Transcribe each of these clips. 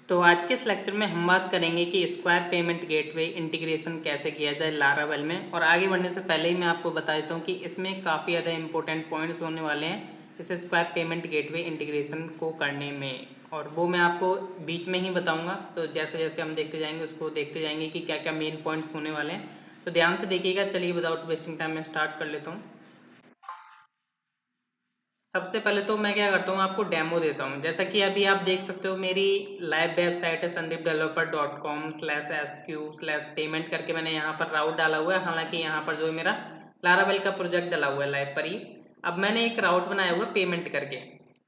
तो आज के इस लेक्चर में हम बात करेंगे कि स्क्वायर पेमेंट गेटवे इंटीग्रेशन कैसे किया जाए लारावेल में। और आगे बढ़ने से पहले ही मैं आपको बता देता हूँ कि इसमें काफ़ी ज़्यादा इंपॉर्टेंट पॉइंट्स होने वाले हैं इस स्क्वायर पेमेंट गेटवे इंटीग्रेशन को करने में, और वो मैं आपको बीच में ही बताऊँगा। तो जैसे जैसे हम देखते जाएंगे उसको देखते जाएंगे कि क्या क्या मेन पॉइंट्स होने वाले हैं, तो ध्यान से देखिएगा। चलिए विदाउट वेस्टिंग टाइम मैं स्टार्ट कर लेता हूँ। सबसे पहले तो मैं क्या करता हूँ, आपको डेमो देता हूँ। जैसा कि अभी आप देख सकते हो मेरी लाइव वेबसाइट है sandeepdeveloper.com/sq/payment करके मैंने यहाँ पर राउट डाला हुआ है। हालांकि यहाँ पर जो है मेरा लारावेल का प्रोजेक्ट डाला हुआ है लाइव पर ही। अब मैंने एक राउट बनाया हुआ है पेमेंट करके।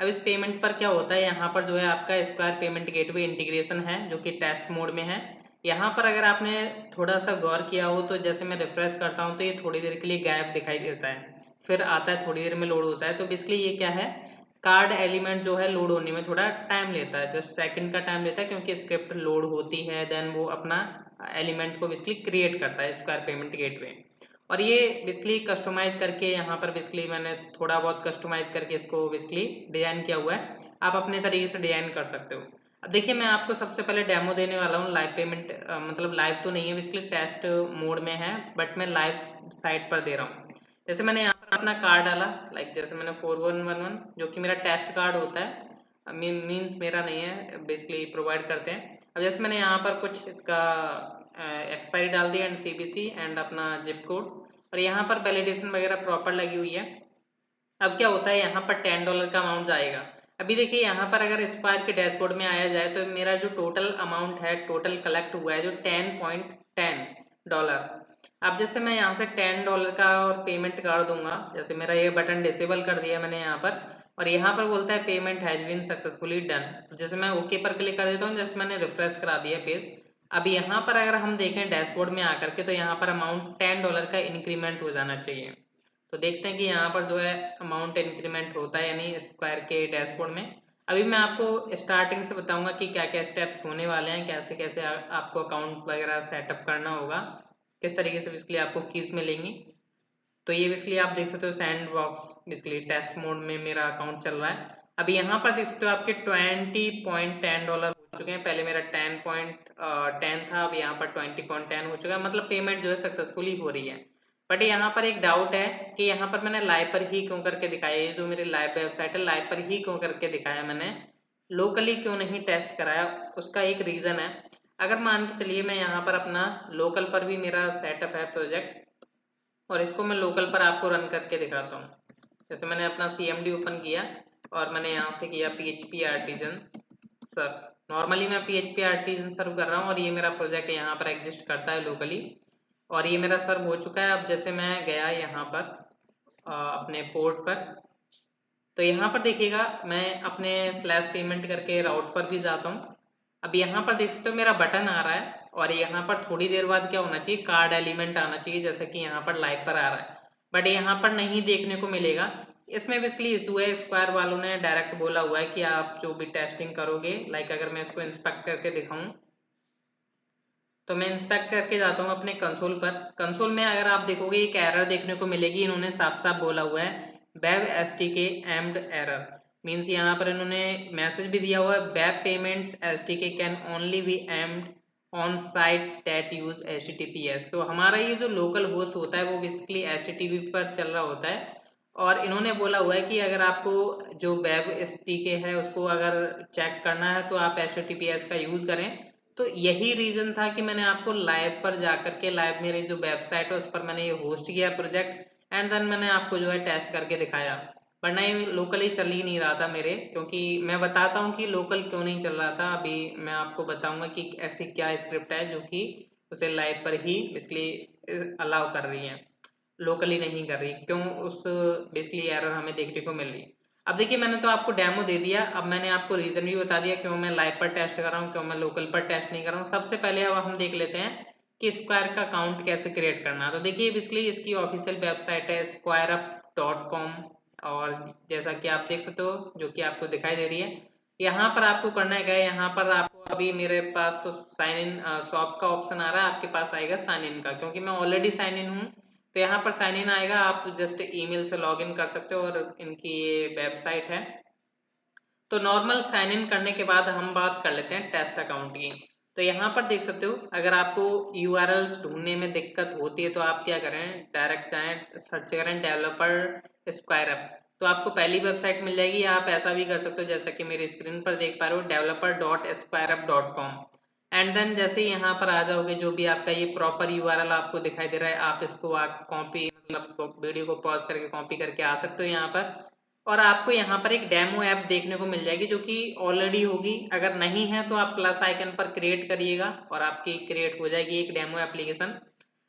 अब इस पेमेंट पर क्या होता है, यहाँ पर जो है आपका स्क्वायर पेमेंट गेटवे इंटीग्रेशन है जो कि टेस्ट मोड में है। यहाँ पर अगर आपने थोड़ा सा गौर किया हो तो जैसे मैं रिफ्रेश करता हूँ तो ये थोड़ी देर के लिए गायब दिखाई देता है, फिर आता है, थोड़ी देर में लोड होता है। तो बेसिकली ये क्या है, कार्ड एलिमेंट जो है लोड होने में थोड़ा टाइम लेता है, जस्ट सेकंड का टाइम लेता है, क्योंकि स्क्रिप्ट लोड होती है, देन वो अपना एलिमेंट को बेसिकली क्रिएट करता है स्क्वायर पेमेंट गेटवे। और ये बेसिकली कस्टमाइज करके यहाँ पर बेसिकली मैंने थोड़ा बहुत कस्टमाइज करके इसको बेसिकली डिजाइन किया हुआ है। आप अपने तरीके से डिजाइन कर सकते हो। अब देखिए मैं आपको सबसे पहले डेमो देने वाला हूँ लाइव पेमेंट, मतलब लाइव तो नहीं है, बेसिकली टेस्ट मोड में है, बट मैं लाइव साइट पर दे रहा हूँ। जैसे मैंने यहाँ पर अपना कार्ड डाला, लाइक जैसे मैंने 4111 जो कि मेरा टेस्ट कार्ड होता है, मीन्स मेरा नहीं है, बेसिकली प्रोवाइड करते हैं। अब जैसे मैंने यहाँ पर कुछ इसका एक्सपायरी डाल दिया एंड सीबीसी एंड अपना जिप कोड, और यहाँ पर वैलिडेशन वगैरह प्रॉपर लगी हुई है। अब क्या होता है, यहाँ पर $10 का अमाउंट जाएगा। अभी देखिए यहाँ पर अगर स्क्वायर के डैशबोर्ड में आया जाए तो मेरा जो टोटल अमाउंट है, टोटल कलेक्ट हुआ है जो $10.10। अब जैसे मैं यहाँ से $10 का और पेमेंट कर दूंगा, जैसे मेरा ये बटन डिसेबल कर दिया मैंने यहाँ पर, और यहाँ पर बोलता है payment has been successfully done. तो जैसे मैं ओके पर क्लिक कर देता हूँ, जस्ट मैंने रिफ्रेश करा दिया पेज। अब यहाँ पर अगर हम देखें डैशबोर्ड में आकर के, तो यहाँ पर अमाउंट $10 का इंक्रीमेंट हो जाना चाहिए। तो देखते हैं कि यहाँ पर जो है अमाउंट इंक्रीमेंट होता है यानी स्क्वायर के डैशबोर्ड में। अभी मैं आपको स्टार्टिंग से बताऊंगा कि क्या क्या स्टेप्स होने वाले हैं, कैसे कैसे आपको अकाउंट वगैरह सेटअप करना होगा, किस तरीके से बेसिकली आपको कीज मिलेंगी। तो ये बेसिकली आप देख सकते हो sandbox basically test mode में मेरा अकाउंट चल रहा है। अभी यहाँ पर देख सकते हो आपके $20.10 हो चुके हैं। पहले मेरा 10.10 था, अब यहाँ पर 20.10 हो चुका है, मतलब पेमेंट जो है सक्सेसफुली हो रही है। बट यहाँ पर एक डाउट है कि यहाँ पर मैंने लाइव पर ही क्यों करके दिखाया, ये जो मेरी लाइव वेबसाइट है लाइव पर ही क्यों करके दिखाया मैंने, लोकली क्यों नहीं टेस्ट कराया। उसका एक रीज़न है। अगर मान के चलिए मैं यहाँ पर अपना लोकल पर भी मेरा सेटअप है प्रोजेक्ट, और इसको मैं लोकल पर आपको रन करके दिखाता हूँ। जैसे मैंने अपना CMD ओपन किया और मैंने यहाँ से किया PHP आर्टिजन सर्व। नॉर्मली मैं PHP आर्टिजन सर्व कर रहा हूँ और ये मेरा प्रोजेक्ट यहाँ पर एग्जिस्ट करता है लोकली, और ये मेरा सर्व हो चुका है। अब जैसे मैं गया यहाँ पर अपने पोर्ट पर, तो यहाँ पर देखिएगा मैं अपने स्लैश पेमेंट करके राउट पर भी जाता हूँ। अब यहाँ पर देख सकते हो मेरा बटन आ रहा है, और यहाँ पर थोड़ी देर बाद क्या होना चाहिए, कार्ड एलिमेंट आना चाहिए, जैसा कि यहाँ पर लाइव पर आ रहा है। बट यहाँ पर नहीं देखने को मिलेगा। इसमें बेसिकली इशू है, स्क्वायर वालों ने डायरेक्ट बोला हुआ है कि आप जो भी टेस्टिंग करोगे, लाइक अगर मैं इसको इंस्पेक्ट करके दिखाऊं, तो मैं इंस्पेक्ट करके जाता हूँ अपने कंसोल पर। कंसोल में अगर आप देखोगे एक एरर देखने को मिलेगी, इन्होंने साफ साफ बोला हुआ है web SDK aimed error. Means यहाँ पर इन्होंने मैसेज भी दिया हुआ है, web payments SDK can only be aimed on site that use HTTPS। तो हमारा ये जो लोकल होस्ट होता है वो बेसिकली HTTP पर चल रहा होता है, और इन्होंने बोला हुआ है कि अगर आपको जो वेब एसटीके है उसको अगर चेक करना है तो आप HTTPS का यूज़ करें। तो यही रीजन था कि मैंने आपको लाइव पर जाकर के, लाइव मेरी जो वेबसाइट है उस पर मैंने ये होस्ट किया प्रोजेक्ट, एंड देन मैंने आपको जो है टेस्ट करके दिखाया। वरना ये लोकली चल ही नहीं रहा था मेरे, क्योंकि मैं बताता हूँ कि लोकल क्यों नहीं चल रहा था। अभी मैं आपको बताऊंगा कि ऐसी क्या स्क्रिप्ट है जो कि उसे लाइव पर ही बेसिकली अलाउ कर रही है, लोकली नहीं कर रही, क्यों उस बेसिकली एरर हमें देखने को मिल रही है। अब देखिए मैंने तो आपको डेमो दे दिया, अब मैंने आपको रीजन भी बता दिया क्यों मैं लाइव पर टेस्ट कर रहा हूँ, क्यों मैं लोकल पर टेस्ट नहीं कर रहा हूँ। सबसे पहले अब हम देख लेते हैं कि स्क्वायर का अकाउंट कैसे क्रिएट करना है। तो देखिए बेसिकली इसकी ऑफिशियल वेबसाइट है squareup.com, और जैसा कि आप देख सकते हो जो कि आपको दिखाई दे रही है, यहाँ पर आपको करना है क्या, यहाँ पर आपको अभी मेरे पास तो साइन इन शॉप का ऑप्शन आ रहा है, आपके पास आएगा साइन इन का, क्योंकि मैं ऑलरेडी साइन इन हूँ। तो यहाँ पर साइन इन आएगा, आप जस्ट ईमेल से लॉग इन कर सकते हो, और इनकी ये वेबसाइट है। तो नॉर्मल साइन इन करने के बाद हम बात कर लेते हैं टेस्ट अकाउंट की। तो यहाँ पर देख सकते हो, अगर आपको यूआरएल्स ढूंढने में दिक्कत होती है तो आप क्या करें, डायरेक्ट जाएं, सर्च करें डेवलपर स्क्वायर ऐप, तो आपको पहली वेबसाइट मिल जाएगी। आप ऐसा भी कर सकते हो जैसा कि मेरी स्क्रीन पर देख पा रहे हो, developer.squareup.com। एंड देन जैसे ही यहाँ पर आ जाओगे, जो भी आपका ये प्रॉपर यूआरएल आपको दिखाई दे रहा है, आप इसको आप कॉपी, मतलब वीडियो को पॉज करके कॉपी करके आ सकते हो यहाँ पर। और आपको यहाँ पर एक डेमो ऐप देखने को मिल जाएगी जो कि ऑलरेडी होगी। अगर नहीं है तो आप प्लस आइकन पर क्रिएट करिएगा और आपकी क्रिएट हो जाएगी एक डेमो एप्लीकेशन।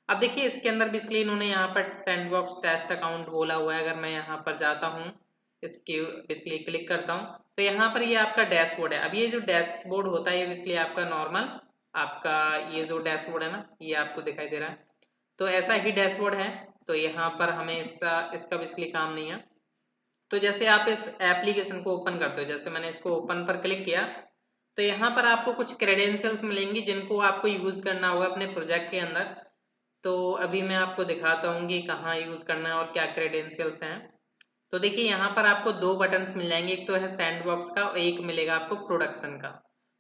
अब देखिए इसके अंदर बेसिकली इन्होंने यहाँ पर सैंडबॉक्स टेस्ट अकाउंट बोला हुआ है। अगर मैं यहाँ पर जाता हूँ, इसकी बेसिकली क्लिक करता हूँ, तो यहाँ पर ये आपका डैशबोर्ड है। अब ये जो डैशबोर्ड होता है ये बेसिकली आपका नॉर्मल, आपका ये जो डैशबोर्ड है ना, ये आपको दिखाई दे रहा है, तो ऐसा ही डैशबोर्ड है। तो यहाँ पर हमें इसका बेसिकली काम नहीं है। तो जैसे आप इस एप्लीकेशन को ओपन करते हो, जैसे मैंने इसको ओपन पर क्लिक किया, तो यहाँ पर आपको कुछ क्रेडेंशियल्स मिलेंगी जिनको आपको यूज करना होगा अपने प्रोजेक्ट के अंदर। तो अभी मैं आपको दिखाता हूँ कि कहाँ यूज करना है और क्या क्रेडेंशियल्स हैं। तो देखिए यहाँ पर आपको दो बटन्स मिल जाएंगे, एक तो है सैंडबॉक्स का और एक मिलेगा आपको प्रोडक्शन का।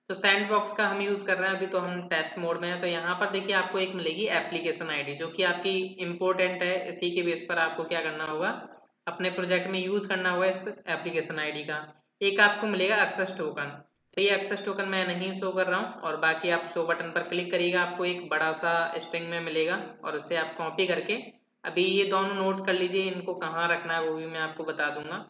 तो सैंडबॉक्स का हम यूज कर रहे हैं, अभी तो हम टेस्ट मोड में है। तो यहाँ पर देखिए आपको एक मिलेगी एप्लीकेशन आईडी जो कि आपकी इंपॉर्टेंट है। इसी के बेस पर आपको क्या करना होगा, अपने प्रोजेक्ट में यूज करना होगा इस एप्लीकेशन आईडी का। एक आपको मिलेगा एक्सेस टोकन, तो ये एक्सेस टोकन मैं नहीं शो कर रहा हूँ। और बाकी आप शो बटन पर क्लिक करिएगा, आपको एक बड़ा सा स्ट्रिंग में मिलेगा और उसे आप कॉपी करके, अभी ये दोनों नोट कर लीजिए, इनको कहाँ रखना है वो भी मैं आपको बता दूंगा।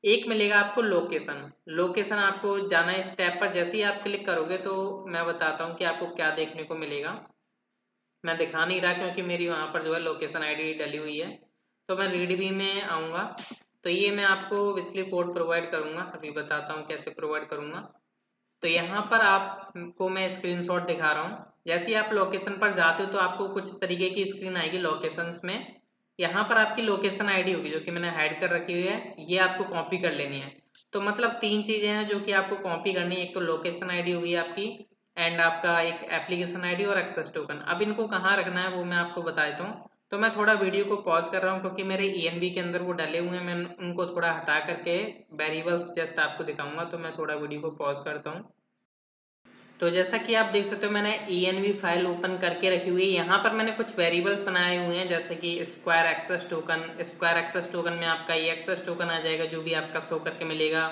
एक मिलेगा आपको लोकेशन, लोकेशन आपको जाना है इस टैब पर। जैसे ही आप क्लिक करोगे तो मैं बताता हूँ कि आपको क्या देखने को मिलेगा। मैं दिखा नहीं रहा क्योंकि मेरी वहाँ पर जो है लोकेशन आईडी डली हुई है। तो मैं रीडमी में आऊँगा, तो ये मैं आपको बेसिकली कोड प्रोवाइड करूँगा, अभी बताता हूँ कैसे प्रोवाइड करूँगा। तो यहाँ पर आपको मैं स्क्रीनशॉट दिखा रहा हूँ। जैसे ही आप लोकेशन पर जाते हो तो आपको कुछ इस तरीके की स्क्रीन आएगी लोकेशंस में। यहाँ पर आपकी लोकेशन आईडी होगी जो कि मैंने हाइड कर रखी हुई है, ये आपको कॉपी कर लेनी है। तो मतलब तीन चीजें हैं जो कि आपको कॉपी करनी है, एक तो लोकेशन आईडी होगी आपकी, एंड आपका एक एप्लीकेशन आईडी और एक्सेस टोकन। अब इनको कहाँ रखना है वो मैं आपको बता देता हूँ। तो मैं थोड़ा वीडियो को पॉज कर रहा हूँ क्योंकि मेरे ENB के अंदर वो डले हुए हैं, मैं उनको थोड़ा हटा करके वेरिएबल्स जस्ट आपको दिखाऊंगा। तो मैं थोड़ा वीडियो को पॉज करता हूँ। तो जैसा कि आप देख सकते हो मैंने ENB फाइल ओपन करके रखी हुई है। यहाँ पर मैंने कुछ वेरिएबल्स बनाए हुए हैं जैसे कि square access token. Square access token में आपका ये एक्सेस टोकन आ जाएगा जो भी आपका शो करके मिलेगा।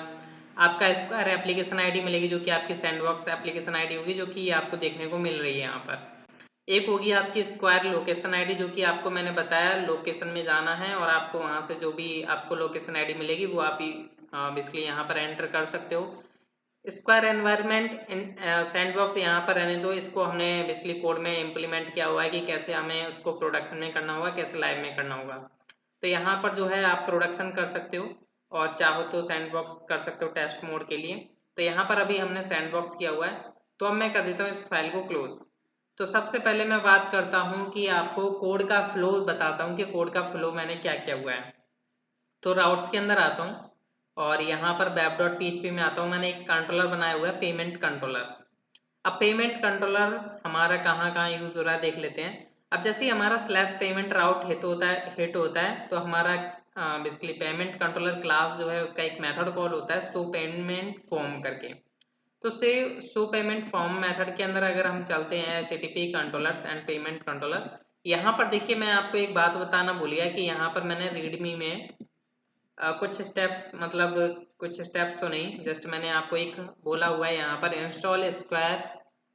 आपका स्क्वायर एप्लीकेशन आईडी मिलेगी जो कि आपकी सैंडबॉक्स एप्लीकेशन आईडी होगी, जो कि आपको देखने को मिल रही है यहाँ पर। एक होगी आपकी स्क्वायर लोकेशन आईडी जो कि आपको मैंने बताया लोकेशन में जाना है और आपको वहाँ से जो भी आपको लोकेशन आईडी मिलेगी वो आप बेसिकली यहाँ पर एंटर कर सकते हो। स्क्वायर एनवायरनमेंट सैंडबॉक्स यहाँ पर रहने दो, इसको हमने बेसिकली कोड में इम्प्लीमेंट किया हुआ है कि कैसे हमें उसको प्रोडक्शन में करना होगा, कैसे लाइव में करना होगा। तो यहाँ पर जो है आप प्रोडक्शन कर सकते हो और चाहो तो सैंडबॉक्स कर सकते हो टेस्ट मोड के लिए। तो यहाँ पर अभी हमने सैंडबॉक्स किया हुआ है, तो अब मैं कर देता हूँ इस फाइल को क्लोज। तो सबसे पहले मैं बात करता हूँ कि आपको कोड का फ्लो बताता हूँ कि कोड का फ्लो मैंने क्या किया हुआ है। तो राउट्स के अंदर आता हूँ और यहाँ पर web.php में आता हूँ। मैंने एक कंट्रोलर बनाया हुआ है पेमेंट कंट्रोलर। अब पेमेंट कंट्रोलर हमारा कहाँ कहाँ यूज हो रहा है देख लेते हैं। अब जैसे ही हमारा स्लैश पेमेंट राउट हिट होता है तो हमारा बेसिकली पेमेंट कंट्रोलर क्लास जो है उसका एक मेथड कॉल होता है शो पेमेंट फॉर्म करके। तो से शो पेमेंट फॉर्म मेथड के अंदर अगर हम चलते हैं HTTP controllers and payment controller, यहाँ पर देखिए मैं आपको एक बात बताना भूल गया कि यहाँ पर मैंने रीडमी में कुछ स्टेप्स, मतलब कुछ स्टेप्स तो नहीं, जस्ट मैंने आपको एक बोला हुआ है यहाँ पर install square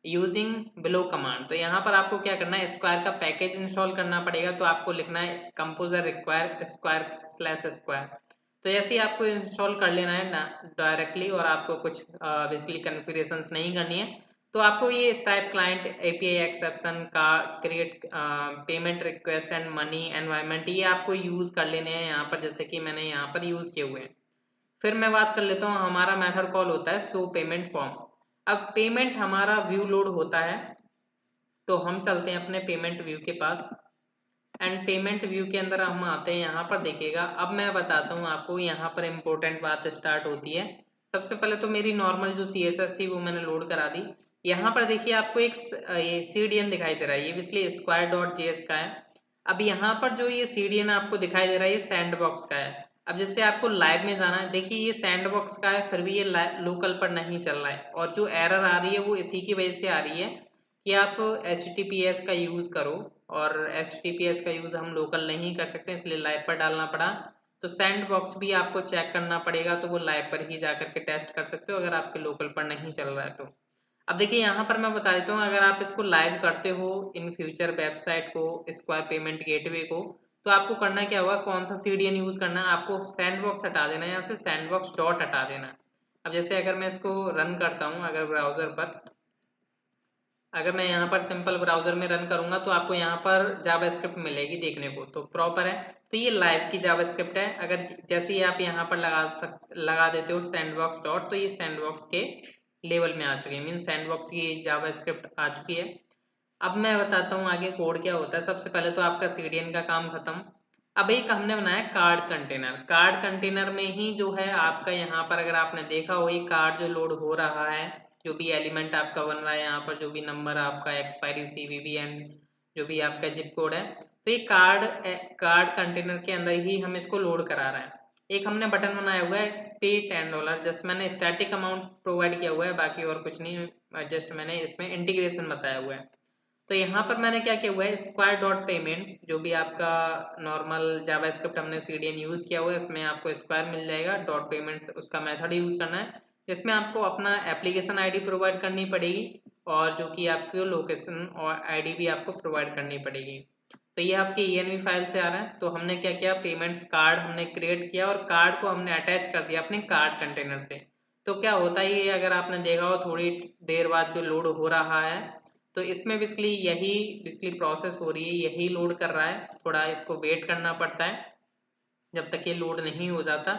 using below command. तो यहाँ पर आपको क्या करना है, स्क्वायर का पैकेज इंस्टॉल करना पड़ेगा। तो आपको लिखना है composer require square slash square. तो ऐसे ही आपको इंस्टॉल कर लेना है डायरेक्टली और आपको कुछ बेसिकली कन्फिगरेशंस नहीं करनी है। तो आपको ये स्टाइप क्लाइंट API एक्सेप्शन का create payment request and money environment ये आपको यूज कर लेने हैं यहाँ पर, जैसे कि मैंने यहाँ पर यूज किए हुए हैं। फिर मैं बात कर लेता हूँ, हमारा मेथड कॉल होता है शो पेमेंट फॉर्म। अब पेमेंट हमारा व्यू लोड होता है तो हम चलते हैं अपने पेमेंट व्यू के पास एंड पेमेंट व्यू के अंदर हम आते हैं। यहाँ पर देखिएगा अब मैं बताता हूँ आपको, यहाँ पर इम्पोर्टेंट बात स्टार्ट होती है। सबसे पहले तो मेरी नॉर्मल जो CSS थी वो मैंने लोड करा दी। यहाँ पर देखिए आपको एक ये CDN दिखाई दे रहा है, ये इसलिए square.js का है। अब यहाँ पर जो ये CDN आपको दिखाई दे रहा है ये सैंडबॉक्स का है। अब जैसे आपको लाइव में जाना है, देखिए ये सैंडबॉक्स का है फिर भी ये लोकल पर नहीं चल रहा है, और जो एरर आ रही है वो इसी की वजह से आ रही है कि आप HTTPS का यूज़ करो, और HTTPS का यूज़ हम लोकल नहीं कर सकते, इसलिए लाइव पर डालना पड़ा। तो सैंडबॉक्स भी आपको चेक करना पड़ेगा, तो वो लाइव पर ही जाकर के टेस्ट कर सकते हो अगर आपके लोकल पर नहीं चल रहा है तो। अब देखिए यहाँ पर मैं बता देता हूँ, अगर आप इसको लाइव करते हो इन फ्यूचर वेबसाइट को, स्क्वायर पेमेंट गेटवे को, तो आपको करना क्या होगा, कौन सा CDN यूज करना है, आपको सैंडबॉक्स हटा देना है, यहाँ से सैंडबॉक्स डॉट हटा देना है। अब जैसे अगर मैं इसको रन करता हूँ, अगर ब्राउजर पर, अगर मैं यहाँ पर सिंपल ब्राउजर में रन करूंगा तो आपको यहाँ पर जावास्क्रिप्ट मिलेगी देखने को, तो प्रॉपर है। तो ये लाइव की जावास्क्रिप्ट है, अगर जैसे ही आप यहाँ पर लगा देते हो सैंडबॉक्स डॉट, तो ये सैंडबॉक्स के लेवल में आ चुके हैं, मीन सैंडबॉक्स की जावास्क्रिप्ट आ चुकी है। अब मैं बताता हूँ आगे कोड क्या होता है। सबसे पहले तो आपका CDN का काम खत्म। अब एक हमने बनाया कार्ड कंटेनर। कार्ड कंटेनर में ही जो है आपका यहाँ पर, अगर आपने देखा हो, ये कार्ड जो लोड हो रहा है, जो भी एलिमेंट आपका बन रहा है यहाँ पर, जो भी नंबर आपका, एक्सपायरी, CVV एंड जो भी आपका जिप कोड है, तो ये कार्ड कंटेनर के अंदर ही हम इसको लोड करा रहे हैं। एक हमने बटन बनाया हुआ है पे $10, जस्ट मैंने स्टैटिक अमाउंट प्रोवाइड किया हुआ है, बाकी और कुछ नहीं, जस्ट मैंने इसमें इंटीग्रेशन बताया हुआ है। तो यहाँ पर मैंने क्या किया हुआ है, स्क्वायर डॉट पेमेंट्स, जो भी आपका नॉर्मल जावास्क्रिप्ट हमने CDN यूज किया हुआ है, उसमें आपको स्क्वायर मिल जाएगा, डॉट पेमेंट्स उसका मेथड यूज करना है, जिसमें आपको अपना एप्लीकेशन ID प्रोवाइड करनी पड़ेगी, और जो कि आपकी लोकेशन और ID भी आपको प्रोवाइड करनी पड़ेगी। तो ये आपकी ENV फाइल से आ रहा है। तो हमने क्या किया, पेमेंट्स कार्ड हमने क्रिएट किया, और कार्ड को हमने अटैच कर दिया अपने कार्ड कंटेनर से। तो क्या होता है, ये अगर आपने देखा हो थोड़ी देर बाद जो लोड हो रहा है, तो इसमें बेसिकली प्रोसेस हो रही है, यही लोड कर रहा है, थोड़ा इसको वेट करना पड़ता है जब तक ये लोड नहीं हो जाता।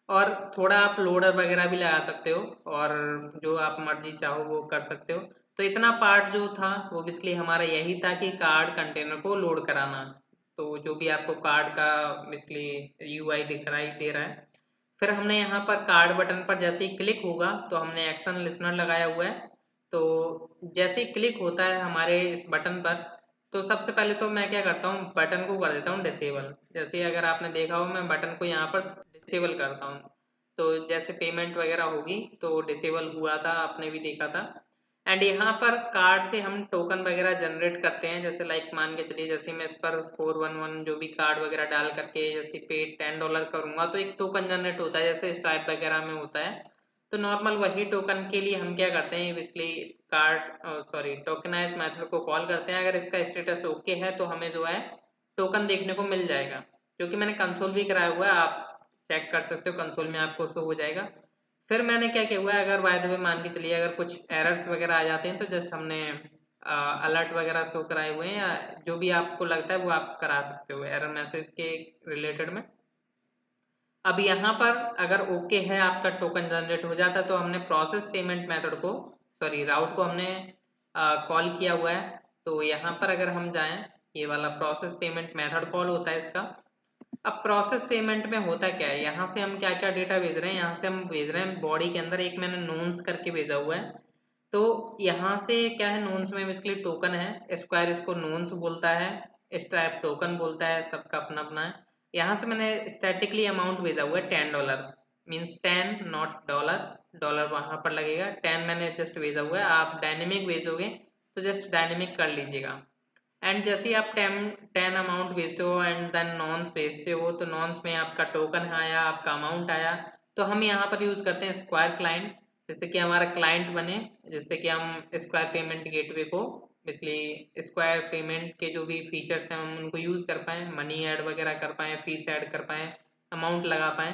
और थोड़ा आप लोडर वगैरह भी लगा सकते हो, और जो आप मर्जी चाहो वो कर सकते हो। तो इतना पार्ट जो था वो बेसिकली हमारा यही था कि कार्ड कंटेनर को लोड कराना। तो जो भी आपको कार्ड का बेसिकली UI दिखाई दे रहा है, फिर हमने यहाँ पर कार्ड बटन पर जैसे ही क्लिक होगा, तो हमने एक्शन लिसनर लगाया हुआ है। तो जैसे ही क्लिक होता है हमारे इस बटन पर, तो सबसे पहले तो मैं क्या करता हूँ, बटन को कर देता हूँ डिसेबल। जैसे अगर आपने देखा हो, मैं बटन को यहाँ पर डिसेबल करता हूँ, तो जैसे पेमेंट वगैरह होगी तो डिसेबल हुआ था, आपने भी देखा था। एंड यहाँ पर कार्ड से हम टोकन वगैरह जनरेट करते हैं, जैसे लाइक मान के चलिए, जैसे मैं इस पर 411 जो भी कार्ड वगैरह डाल करके जैसे पे $10 करूंगा, तो एक टोकन जनरेट होता है, जैसे स्ट्राइप वगैरह में होता है। तो नॉर्मल वही टोकन के लिए हम क्या करते हैं, बेसिकली टोकनाइज मेथड को कॉल करते हैं। अगर इसका स्टेटस ओके है तो हमें जो है टोकन देखने को मिल जाएगा, क्योंकि मैंने कंसोल भी कराया हुआ है, आप चेक कर सकते हो, कंसोल में आपको शो हो जाएगा। फिर मैंने क्या किया हुआ है, अगर बाय द वे मान के चलिए अगर कुछ एरर्स वगैरह आ जाते हैं, तो जस्ट हमने अलर्ट वगैरह शो कराए हुए हैं, या जो भी आपको लगता है वो आप करा सकते हो एरर मैसेज के रिलेटेड में। अब यहाँ पर अगर ओके है, आपका टोकन जनरेट हो जाता है, तो हमने प्रोसेस पेमेंट मेथड को, सॉरी राउट को हमने कॉल किया हुआ है। तो यहाँ पर अगर हम जाएं, ये वाला प्रोसेस पेमेंट मेथड कॉल होता है इसका। अब प्रोसेस पेमेंट में होता क्या है, यहाँ से हम क्या क्या डेटा भेज रहे हैं, यहाँ से हम भेज रहे हैं बॉडी के अंदर एक मैंने नोन्स करके भेजा हुआ है। तो यहाँ से क्या है, नोन्स में बेसिकली टोकन है, स्क्वायर इसको नोन्स बोलता है, स्ट्राइप टोकन बोलता है, सबका अपना अपना है। यहाँ से मैंने स्टैटिकली अमाउंट भेजा हुआ है $10, मीन्स 10 नॉट डॉलर, डॉलर वहां पर लगेगा, 10 मैंने जस्ट भेजा हुआ है। आप डायनेमिक भेजोगे तो जस्ट डायनेमिक कर लीजिएगा। एंड जैसे ही आप 10 अमाउंट भेजते हो एंड देन नॉन्स भेजते हो, तो नॉन्स में आपका टोकन आया, आपका अमाउंट आया। तो हम यहाँ पर यूज करते हैं स्क्वायर क्लाइंट, जिससे कि हमारा क्लाइंट बने, जिससे कि हम स्क्वायर पेमेंट गेटवे को इसलिए स्क्वायर पेमेंट के जो भी फीचर्स हैं हम उनको यूज कर पाएँ, मनी ऐड वगैरह कर पाएँ, फीस ऐड कर पाएँ, अमाउंट लगा पाएँ।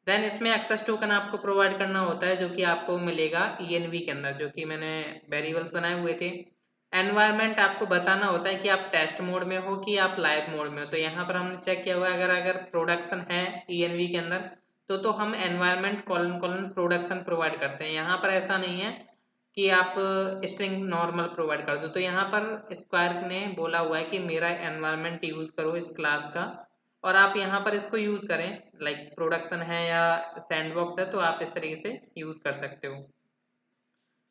देन इसमें एक्सेस टोकन आपको प्रोवाइड करना होता है, जो कि आपको मिलेगा ENV के अंदर, जो कि मैंने वेरिएबल्स बनाए हुए थे। एनवायरनमेंट आपको बताना होता है कि आप टेस्ट मोड में हो कि आप लाइव मोड में हो। तो यहाँ पर हमने चेक किया हुआ है, अगर अगर प्रोडक्शन है ENV के अंदर, तो हम environment colon colon production provide करते हैं। यहाँ पर ऐसा नहीं है कि आप स्ट्रिंग नॉर्मल प्रोवाइड कर दो। तो यहाँ पर स्क्वायर ने बोला हुआ है कि मेरा एनवायरनमेंट यूज करो इस क्लास का, और आप यहाँ पर इसको यूज करें, लाइक प्रोडक्शन है या सैंडबॉक्स है, तो आप इस तरीके से यूज कर सकते हो।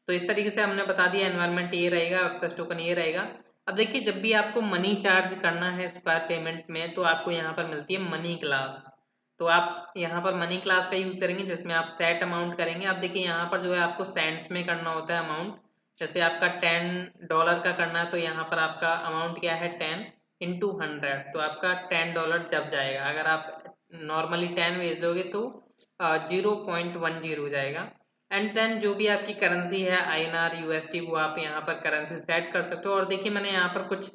तो इस तरीके से हमने बता दिया, एनवायरनमेंट ये रहेगा, एक्सेस टोकन ये रहेगा। अब देखिए, जब भी आपको मनी चार्ज करना है स्क्वायर पेमेंट में, तो आपको यहाँ पर मिलती है मनी क्लास। तो आप यहाँ पर मनी क्लास का यूज करेंगे जिसमें आप सेट अमाउंट करेंगे। अब देखिए यहाँ पर जो है आपको सेंट्स में करना होता है अमाउंट। जैसे आपका $10 का करना है तो यहाँ पर आपका अमाउंट क्या है 10 × 100, तो आपका $10 जब जाएगा। अगर आप नॉर्मली 10 भेज दोगे तो 0.10 हो जाएगा। एंड देन जो भी आपकी करेंसी है INR USD वो आप यहाँ पर करेंसी सेट कर सकते हो। और देखिए मैंने यहाँ पर कुछ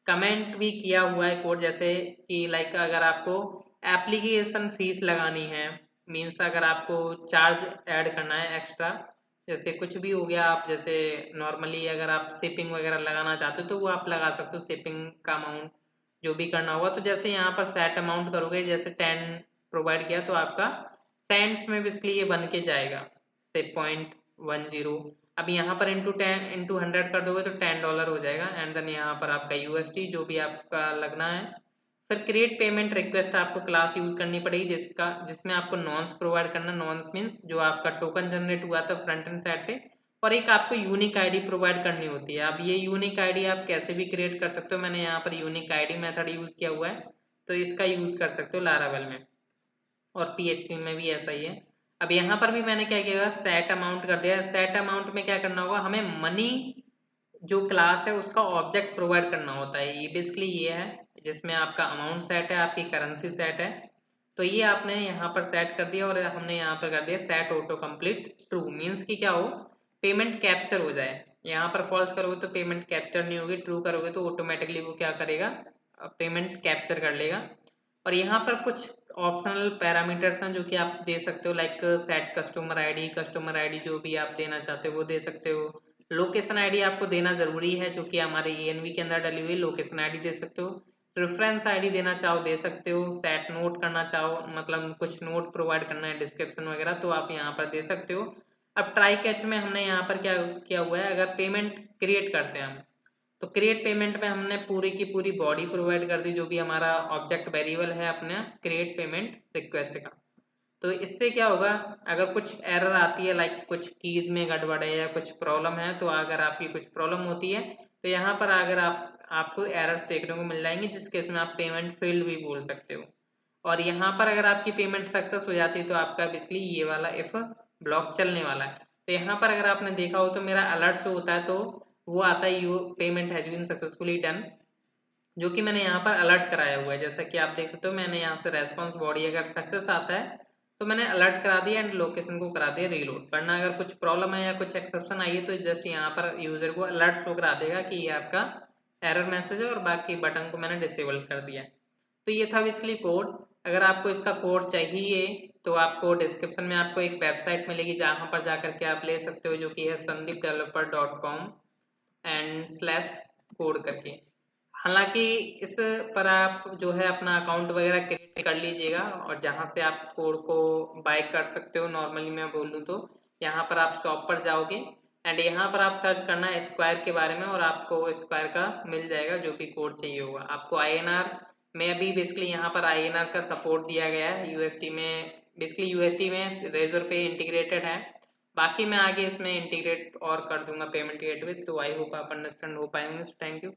कमेंट भी किया हुआ है कोड, जैसे कि लाइक अगर आपको एप्लीकेशन फीस लगानी है, मीन्स अगर आपको चार्ज ऐड करना है एक्स्ट्रा, जैसे कुछ भी हो गया, आप जैसे नॉर्मली अगर आप शिपिंग वगैरह लगाना चाहते हो तो वो आप लगा सकते हो, शिपिंग का अमाउंट जो भी करना होगा। तो जैसे यहाँ पर सेट अमाउंट करोगे, जैसे 10 प्रोवाइड किया तो आपका सेंट्स में बेसिकली ये बन के जाएगा से 0.10। अब यहाँ पर इंटू 100 कर दोगे तो $10 हो जाएगा। एंड देन यहाँ पर आपका USD जो भी आपका लगना है। फिर क्रिएट पेमेंट रिक्वेस्ट आपको क्लास यूज करनी पड़ेगी जिसमें आपको नॉन्स प्रोवाइड करना। नॉन्स मीन्स जो आपका टोकन जनरेट हुआ था फ्रंट एंड साइड पे, और एक आपको यूनिक आईडी प्रोवाइड करनी होती है। अब ये यूनिक आईडी आप कैसे भी क्रिएट कर सकते हो, मैंने यहाँ पर यूनिक आईडी मेथड यूज किया हुआ है तो इसका यूज कर सकते हो लारावेल में, और PHP में भी ऐसा ही है। अब यहाँ पर भी मैंने क्या किया, सेट अमाउंट कर दिया। सेट अमाउंट में क्या करना होगा, हमें मनी जो क्लास है उसका ऑब्जेक्ट प्रोवाइड करना होता है। ये बेसिकली ये है जिसमें आपका अमाउंट सेट है, आपकी करेंसी सेट है। तो ये आपने यहाँ पर सेट कर दिया और हमने यहाँ पर कर दिया set auto complete true, means कि क्या हो, पेमेंट कैप्चर हो जाए। यहाँ पर फॉल्स करोगे तो पेमेंट कैप्चर नहीं होगी, ट्रू करोगे तो ऑटोमेटिकली वो क्या करेगा, पेमेंट कैप्चर कर लेगा। और यहाँ पर कुछ ऑप्शनल पैरामीटर्स हैं जो कि आप दे सकते हो, लाइक सेट कस्टमर आईडी जो भी आप देना चाहते हो वो दे सकते हो। लोकेशन आईडी आपको देना जरूरी है जो कि हमारे ENV के अंदर डली हुई लोकेशन आईडी दे सकते हो। रेफरेंस आईडी देना चाहो दे सकते हो। सेट नोट करना चाहो, मतलब कुछ नोट प्रोवाइड करना है डिस्क्रिप्शन वगैरह, तो आप यहाँ पर दे सकते हो। अब ट्राई कैच में हमने यहाँ पर क्या किया हुआ है, अगर पेमेंट क्रिएट करते हैं हम तो क्रिएट पेमेंट में हमने पूरी की पूरी बॉडी प्रोवाइड कर दी जो भी हमारा ऑब्जेक्ट वेरिएबल है अपने क्रिएट पेमेंट रिक्वेस्ट का। तो इससे क्या होगा, अगर कुछ एरर आती है, लाइक कुछ कीज में गड़बड़ है या कुछ प्रॉब्लम है, तो अगर आपकी कुछ प्रॉब्लम होती है तो यहाँ पर अगर आपको एरर्स देखने को मिल जाएंगे, जिस केस में आप पेमेंट फेल्ड भी बोल सकते हो। और यहाँ पर अगर आपकी पेमेंट सक्सेस हो जाती है तो आपका बेसिकली ये वाला इफ ब्लॉक चलने वाला है। तो यहाँ पर अगर आपने देखा हो तो मेरा अलर्ट शो होता है, तो वो आता है you payment has been successfully done, जो कि मैंने यहाँ पर अलर्ट कराया हुआ है। जैसा कि आप देख सकते हो मैंने यहाँ से रेस्पॉन्स बॉडी अगर सक्सेस आता है तो मैंने अलर्ट करा दिया एंड लोकेशन को करा दिया रीलोड। वरना अगर कुछ प्रॉब्लम है या कुछ एक्सेप्शन आई है तो जस्ट यहाँ पर यूजर को अलर्ट शो करा देगा कि ये आपका एरर मैसेज है, और बाकी बटन को मैंने डिसेबल कर दिया। तो ये था बेसिकली कोड। अगर आपको इसका कोड चाहिए तो आपको डिस्क्रिप्शन में आपको एक वेबसाइट मिलेगी जहाँ पर जाकर के आप ले सकते हो, जो कि है sandeepdeveloper.com/code करके। हालांकि इस पर आप जो है अपना अकाउंट वगैरह क्रिएट कर लीजिएगा, और जहाँ से आप कोड को बाय कर सकते हो, नॉर्मली मैं बोल दूँ तो यहाँ पर आप शॉप पर जाओगे एंड यहाँ पर आप सर्च करना है स्क्वायर के बारे में, और आपको स्क्वायर का मिल जाएगा जो भी कोड चाहिए होगा आपको। INR में अभी बेसिकली यहाँ पर INR का सपोर्ट दिया गया है, USD में बेसिकली USD में रेजर पे इंटीग्रेटेड है। बाकी मैं आगे इसमें इंटीग्रेट और कर दूंगा पेमेंट गेटवे। तो आई होप आप अंडरस्टैंड हो पाएंगे। Thank you.